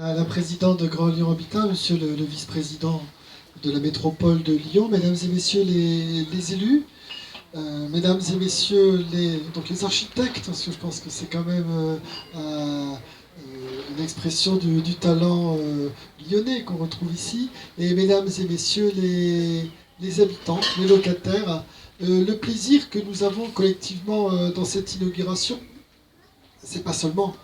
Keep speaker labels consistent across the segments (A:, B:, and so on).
A: À la présidente de Grand Lyon Habitat, monsieur le vice-président de la métropole de Lyon, mesdames et messieurs les élus, mesdames et messieurs les architectes, parce que je pense que c'est quand même une expression du talent lyonnais qu'on retrouve ici, et mesdames et messieurs les habitants, les locataires, le plaisir que nous avons collectivement dans cette inauguration, c'est pas seulement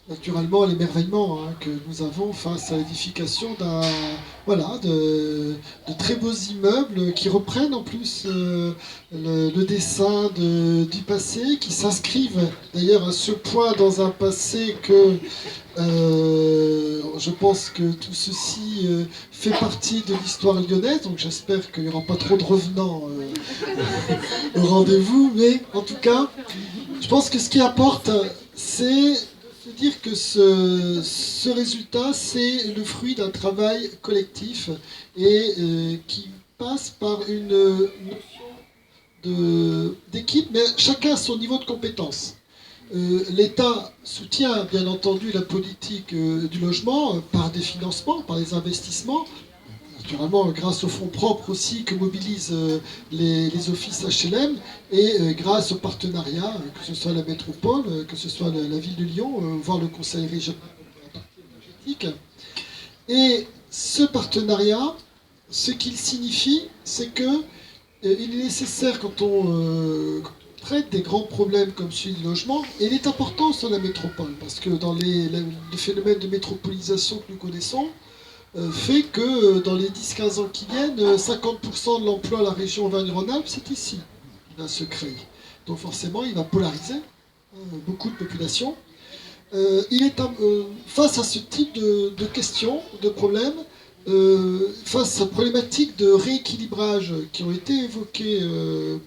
A: naturellement l'émerveillement que nous avons face à l'édification de très beaux immeubles qui reprennent en plus le dessin du passé, qui s'inscrivent d'ailleurs à ce point dans un passé que je pense que tout ceci fait partie de l'histoire lyonnaise, donc j'espère qu'il n'y aura pas trop de revenants au rendez-vous, mais en tout cas, je pense que ce qui importe, c'est de dire que ce résultat, c'est le fruit d'un travail collectif et qui passe par une notion d'équipe, mais chacun à son niveau de compétence. L'État soutient bien entendu la politique du logement par des financements, par des investissements, naturellement grâce aux fonds propres aussi que mobilisent les offices HLM et grâce aux partenariats, que ce soit la métropole, que ce soit la ville de Lyon, voire le conseil régional énergétique. Et ce partenariat, ce qu'il signifie, c'est que il est nécessaire quand on traite des grands problèmes comme celui du logement, et il est important sur la métropole, parce que dans les phénomènes de métropolisation que nous connaissons, fait que dans les 10-15 ans qui viennent, 50% de l'emploi à la région Auvergne-Rhône-Alpes, c'est ici qu'il va se créer. Donc forcément, il va polariser beaucoup de populations. Il est face à ce type de questions, de problèmes, face à problématiques de rééquilibrage qui ont été évoquées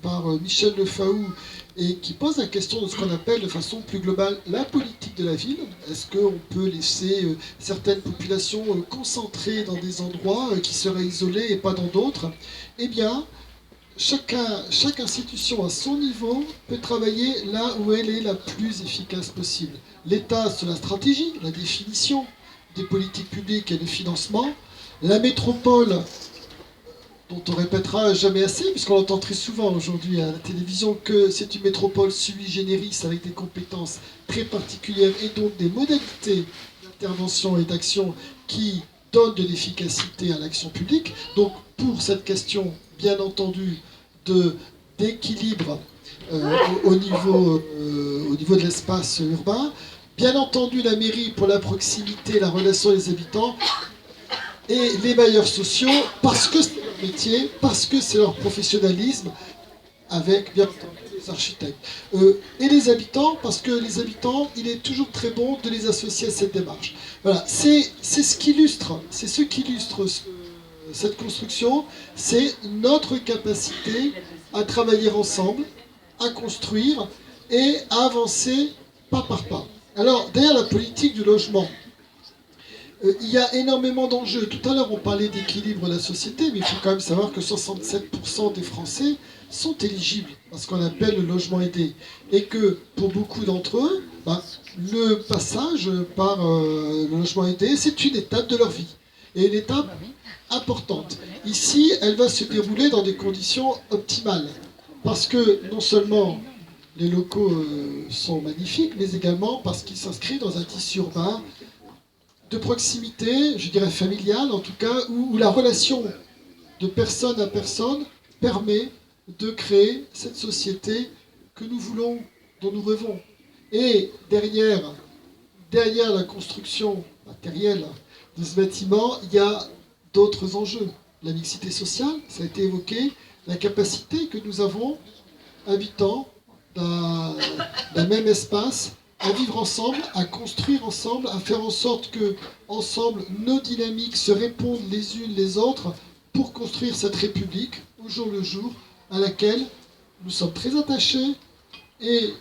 A: par Michel Lefaou et qui posent la question de ce qu'on appelle de façon plus globale la politique de la ville. Est-ce qu'on peut laisser certaines populations concentrées dans des endroits qui seraient isolés et pas dans d'autres? Eh bien, chaque institution à son niveau peut travailler là où elle est la plus efficace possible. L'État sur la stratégie, la définition des politiques publiques et le financement. La métropole, dont on répétera jamais assez, puisqu'on entend très souvent aujourd'hui à la télévision que c'est une métropole sui generis avec des compétences très particulières et donc des modalités d'intervention et d'action qui donnent de l'efficacité à l'action publique. Donc pour cette question, bien entendu, d'équilibre au niveau de l'espace urbain, bien entendu la mairie pour la proximité, la relation des habitants, et les bailleurs sociaux, parce que c'est leur métier, parce que c'est leur professionnalisme, avec bien entendu les architectes. Et les habitants, parce que les habitants, il est toujours très bon de les associer à cette démarche. Voilà, c'est ce qui illustre cette construction, c'est notre capacité à travailler ensemble, à construire et à avancer pas par pas. Alors, derrière la politique du logement, il y a énormément d'enjeux. Tout à l'heure, on parlait d'équilibre de la société, mais il faut quand même savoir que 67% des Français sont éligibles à ce qu'on appelle le logement aidé. Et que pour beaucoup d'entre eux, le passage par le logement aidé, c'est une étape de leur vie. Et une étape importante. Ici, elle va se dérouler dans des conditions optimales. Parce que non seulement les locaux sont magnifiques, mais également parce qu'ils s'inscrivent dans un tissu urbain de proximité, je dirais familiale en tout cas, où la relation de personne à personne permet de créer cette société que nous voulons, dont nous rêvons. Et derrière la construction matérielle de ce bâtiment, il y a d'autres enjeux. La mixité sociale, ça a été évoqué, la capacité que nous avons, habitants d'un même espace, à vivre ensemble, à construire ensemble, à faire en sorte que, ensemble, nos dynamiques se répondent les unes les autres pour construire cette République, au jour le jour, à laquelle nous sommes très attachés et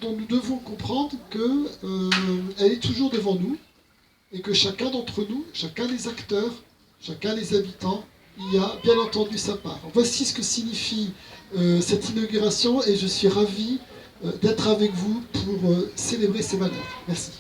A: dont nous devons comprendre qu'elle est toujours devant nous et que chacun d'entre nous, chacun des acteurs, chacun des habitants, y a bien entendu sa part. Voici ce que signifie cette inauguration et je suis ravi d'être avec vous pour célébrer ces valeurs. Merci.